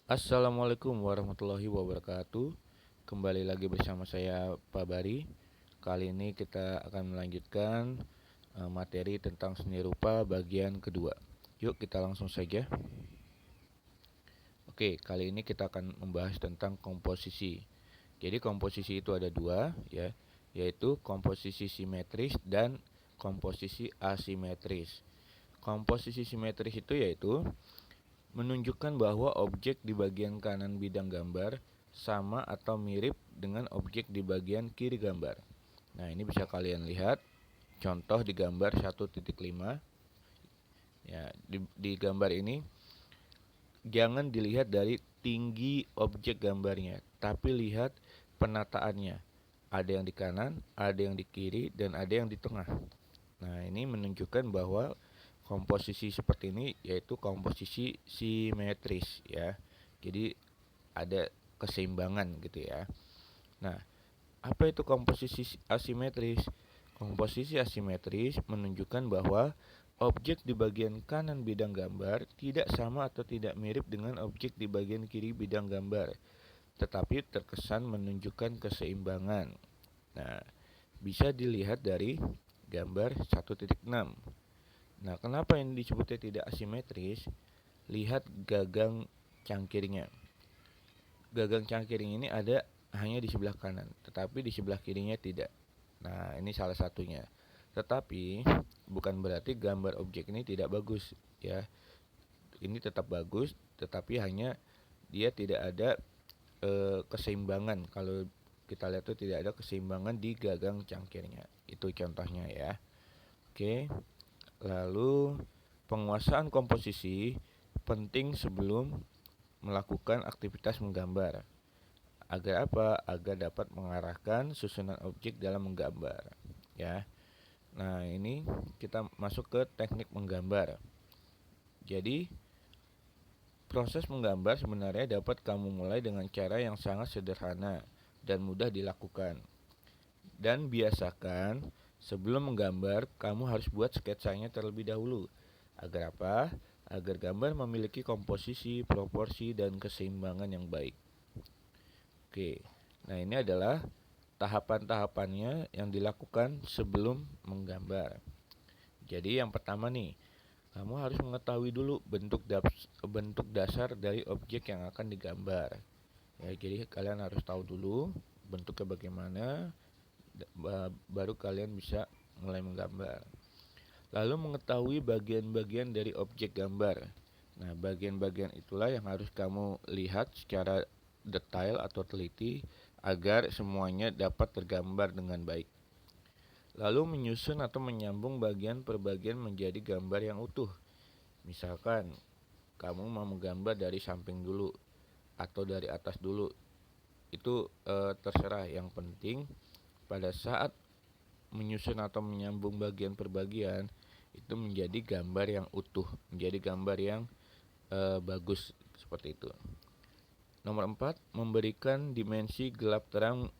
Assalamualaikum warahmatullahi wabarakatuh. Kembali lagi bersama saya Pak Bari. Kali ini kita akan melanjutkan materi tentang seni rupa bagian kedua. Yuk kita langsung saja. Oke, kali ini kita akan membahas tentang komposisi. Jadi komposisi itu ada dua, ya, yaitu komposisi simetris dan komposisi asimetris. Komposisi simetris itu yaitu menunjukkan bahwa objek di bagian kanan bidang gambar sama atau mirip dengan objek di bagian kiri gambar. Nah, ini bisa kalian lihat contoh di gambar 1.5. Ya, di gambar ini jangan dilihat dari tinggi objek gambarnya, tapi lihat penataannya. Ada yang di kanan, ada yang di kiri, dan ada yang di tengah. Nah, ini menunjukkan bahwa komposisi seperti ini yaitu komposisi simetris, ya. Jadi ada keseimbangan gitu ya. Nah, apa itu komposisi asimetris? Komposisi asimetris menunjukkan bahwa objek di bagian kanan bidang gambar tidak sama atau tidak mirip dengan objek di bagian kiri bidang gambar, tetapi terkesan menunjukkan keseimbangan. Nah, bisa dilihat dari gambar 1.6. Nah, kenapa ini disebutnya tidak asimetris? Lihat gagang cangkirnya. Gagang cangkir ini ada hanya di sebelah kanan, tetapi di sebelah kirinya tidak. Nah, ini salah satunya. Tetapi bukan berarti gambar objek ini tidak bagus, ya. Ini tetap bagus, tetapi hanya dia tidak ada keseimbangan. Kalau kita lihat tuh tidak ada keseimbangan di gagang cangkirnya. Itu contohnya ya. Oke. Lalu penguasaan komposisi penting sebelum melakukan aktivitas menggambar. Agar apa? Agar dapat mengarahkan susunan objek dalam menggambar, ya. Nah, ini kita masuk ke teknik menggambar. Jadi, proses menggambar sebenarnya dapat kamu mulai dengan cara yang sangat sederhana dan mudah dilakukan. Dan biasakan sebelum menggambar, kamu harus buat sketsanya terlebih dahulu. Agar apa? Agar gambar memiliki komposisi, proporsi, dan keseimbangan yang baik. Oke, nah ini adalah tahapan-tahapannya yang dilakukan sebelum menggambar. Jadi yang pertama nih, kamu harus mengetahui dulu bentuk dasar dari objek yang akan digambar. Ya, jadi kalian harus tahu dulu bentuknya bagaimana, baru kalian bisa mulai menggambar. Lalu mengetahui bagian-bagian dari objek gambar. Nah, bagian-bagian itulah yang harus kamu lihat secara detail atau teliti agar semuanya dapat tergambar dengan baik. Lalu menyusun atau menyambung bagian per bagian menjadi gambar yang utuh. Misalkan kamu mau menggambar dari samping dulu atau dari atas dulu. Itu terserah, yang penting pada saat menyusun atau menyambung bagian per bagian itu menjadi gambar yang utuh, menjadi gambar yang bagus seperti itu. Nomor 4, memberikan dimensi gelap terang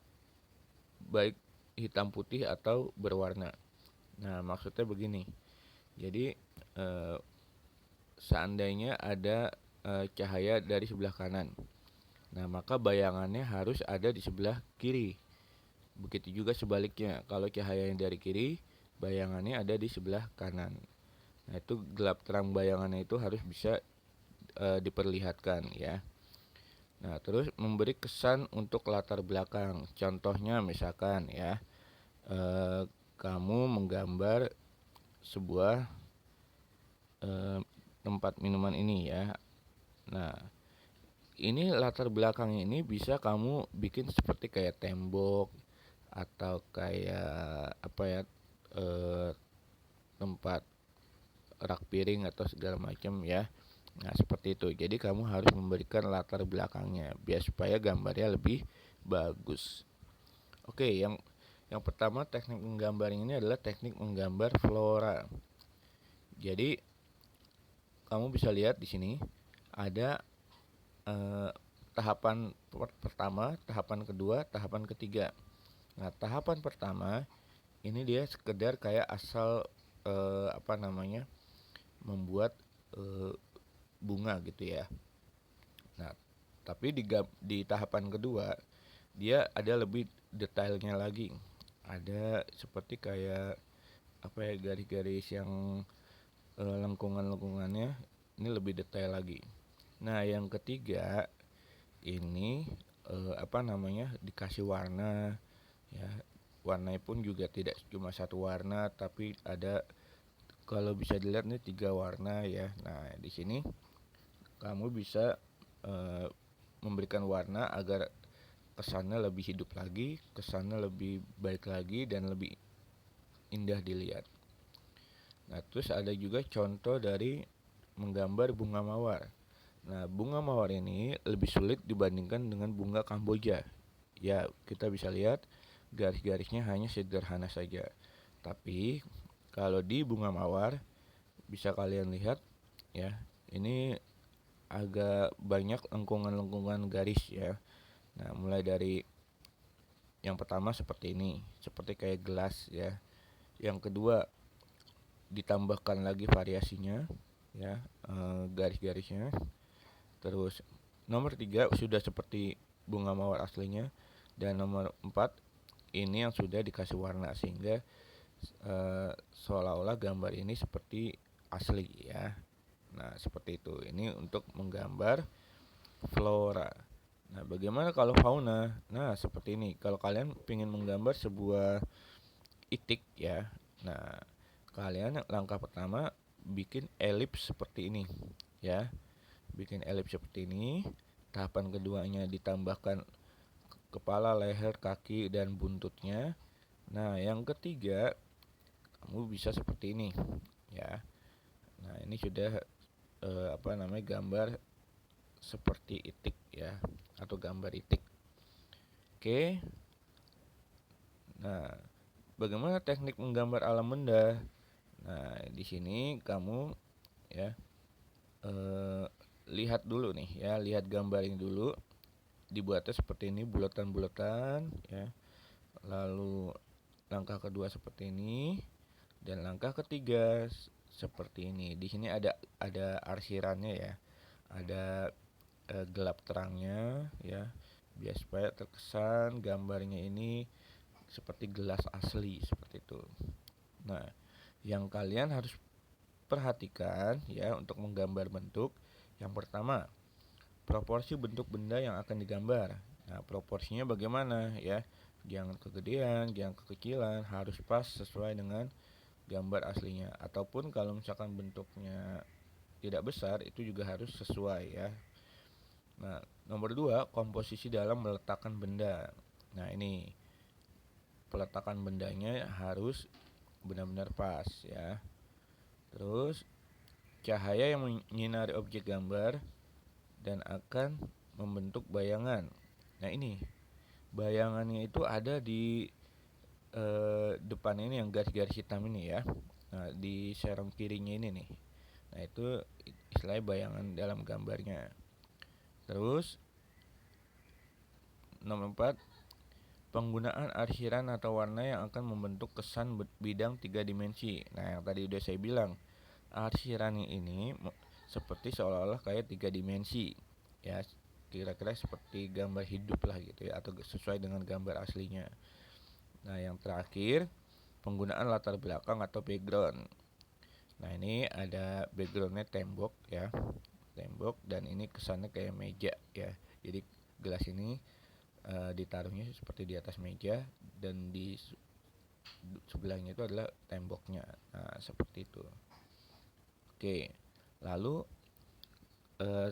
baik hitam putih atau berwarna. Nah, maksudnya begini. Jadi seandainya ada cahaya dari sebelah kanan. Nah, maka bayangannya harus ada di sebelah kiri. Begitu juga sebaliknya, kalau cahaya yang dari kiri, bayangannya ada di sebelah kanan. Nah, itu gelap terang bayangannya itu harus bisa diperlihatkan ya. Nah, terus memberi kesan untuk latar belakang. Contohnya misalkan ya, kamu menggambar sebuah tempat minuman ini ya. Nah, ini latar belakang ini bisa kamu bikin seperti kayak tembok atau kayak apa ya, tempat rak piring atau segala macam ya. Nah, seperti itu. Jadi kamu harus memberikan latar belakangnya biar supaya gambarnya lebih bagus. Oke, yang pertama teknik menggambar ini adalah teknik menggambar flora. Jadi kamu bisa lihat di sini ada tahapan pertama, tahapan kedua, tahapan ketiga. Nah, tahapan pertama ini dia sekedar kayak asal membuat bunga gitu ya. Nah, Tapi di tahapan kedua dia ada lebih detailnya lagi. Ada seperti kayak apa ya, garis-garis yang lengkungan-lengkungannya ini lebih detail lagi. Nah, yang ketiga ini apa namanya, dikasih warna ya. Warnanya pun juga tidak cuma satu warna, tapi ada, kalau bisa dilihat nih, 3 warna ya. Nah, di sini kamu bisa eh, memberikan warna agar kesannya lebih hidup lagi, kesannya lebih baik lagi, dan lebih indah dilihat. Nah, terus ada juga contoh dari menggambar bunga mawar. Nah, bunga mawar ini lebih sulit dibandingkan dengan bunga Kamboja. Ya, kita bisa lihat garis-garisnya hanya sederhana saja. Tapi kalau di bunga mawar bisa kalian lihat ya, ini agak banyak lengkungan-lengkungan garis ya. Nah, mulai dari yang pertama seperti ini, seperti kayak gelas ya. Yang kedua ditambahkan lagi variasinya ya, garis-garisnya. Terus nomor 3 sudah seperti bunga mawar aslinya, dan nomor 4 ini yang sudah dikasih warna sehingga seolah-olah gambar ini seperti asli ya. Nah, seperti itu. Ini untuk menggambar flora. Nah, bagaimana kalau fauna? Nah, seperti ini. Kalau kalian ingin menggambar sebuah itik ya. Nah, kalian langkah pertama bikin elips seperti ini ya. Bikin elips seperti ini. Tahapan keduanya ditambahkan kepala, leher, kaki, dan buntutnya. Nah, yang ketiga kamu bisa seperti ini ya. Nah, ini sudah apa namanya, gambar seperti itik ya, atau gambar itik. Oke. Nah, bagaimana teknik menggambar alam benda? Nah, di sini kamu ya eh, lihat dulu nih ya, lihat gambar ini dulu. Dibuatnya seperti ini, bulatan-bulatan ya. Lalu langkah kedua seperti ini, dan langkah ketiga seperti ini. Di sini ada arsirannya ya. Ada gelap terangnya ya, biar supaya terkesan gambarnya ini seperti gelas asli seperti itu. Nah, yang kalian harus perhatikan ya untuk menggambar bentuk, yang pertama, proporsi bentuk benda yang akan digambar. Nah, proporsinya bagaimana ya? Jangan kegedean, jangan kekecilan, harus pas sesuai dengan gambar aslinya. Ataupun kalau misalkan bentuknya tidak besar, itu juga harus sesuai ya. Nah, nomor 2, komposisi dalam meletakkan benda. Nah, ini peletakan bendanya harus benar-benar pas ya. Terus cahaya yang menyinari objek gambar dan akan membentuk bayangan. Nah, ini bayangannya itu ada di depan ini, yang garis-garis hitam ini ya. Nah, di serong kirinya ini nih. Nah, itu istilahnya bayangan dalam gambarnya. Terus nomor 4, penggunaan arsiran atau warna yang akan membentuk kesan bidang 3 dimensi. Nah, yang tadi udah saya bilang, arsiran ini seperti seolah-olah kayak 3 dimensi ya, kira-kira seperti gambar hidup lah gitu ya, atau sesuai dengan gambar aslinya. Nah, yang terakhir, penggunaan latar belakang atau background. Nah, ini ada backgroundnya tembok ya, tembok, dan ini kesannya kayak meja ya. Jadi gelas ini ditaruhnya seperti di atas meja, dan di sebelahnya itu adalah temboknya. Nah, seperti itu. Oke, lalu eh,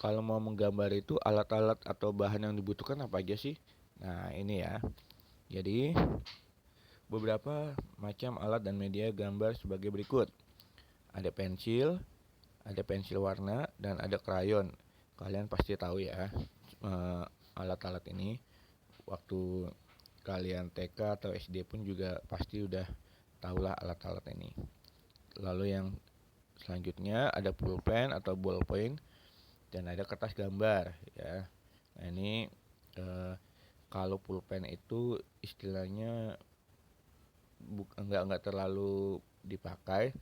kalau mau menggambar itu alat-alat atau bahan yang dibutuhkan apa aja sih? Nah, ini ya. Jadi beberapa macam alat dan media gambar sebagai berikut. Ada pensil warna, dan ada krayon. Kalian pasti tahu ya alat-alat ini. Waktu kalian TK atau SD pun juga pasti udah tahulah alat-alat ini. Lalu yang selanjutnya ada pulpen atau ballpoint, dan ada kertas gambar ya. Nah, ini kalau pulpen itu istilahnya nggak terlalu dipakai,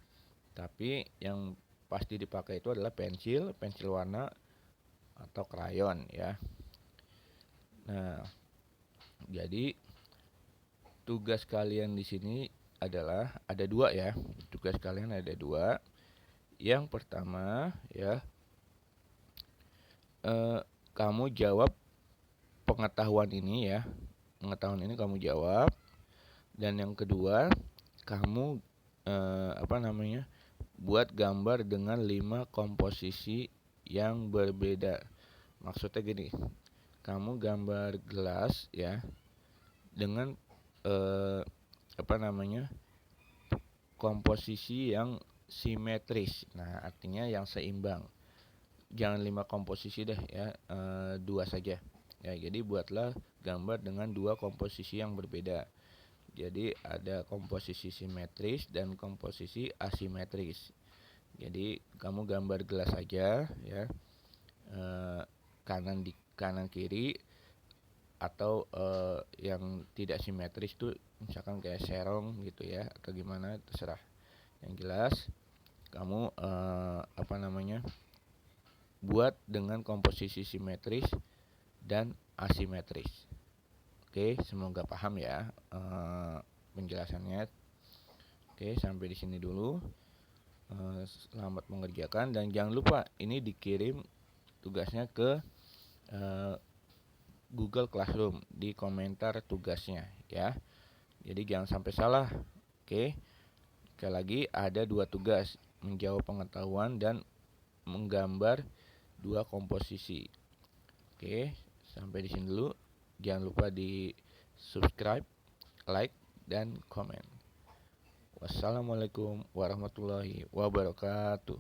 tapi yang pasti dipakai itu adalah pensil warna, atau krayon ya. Nah, jadi tugas kalian di sini adalah ada dua ya. Tugas kalian ada dua. Yang pertama ya, kamu jawab pengetahuan ini ya. Pengetahuan ini kamu jawab. Dan yang kedua, kamu buat gambar dengan 5 komposisi yang berbeda. Maksudnya gini, kamu gambar gelas ya dengan eh, komposisi yang simetris. Nah, artinya yang seimbang. Jangan 5 komposisi deh ya, 2 saja. Ya, jadi buatlah gambar dengan 2 komposisi yang berbeda. Jadi ada komposisi simetris dan komposisi asimetris. Jadi kamu gambar gelas saja ya, kanan kiri, atau yang tidak simetris tuh misalkan kayak serong gitu ya, atau gimana terserah. Yang jelas kamu buat dengan komposisi simetris dan asimetris. Oke, semoga paham ya penjelasannya. Oke, sampai di sini dulu. Selamat mengerjakan dan jangan lupa ini dikirim tugasnya ke Google Classroom di komentar tugasnya ya. Jadi jangan sampai salah. Oke. Sekali lagi ada 2 tugas, menjawab pengetahuan dan menggambar 2 komposisi. Oke, sampai di sini dulu. Jangan lupa di subscribe, like, dan komen. Wassalamualaikum warahmatullahi wabarakatuh.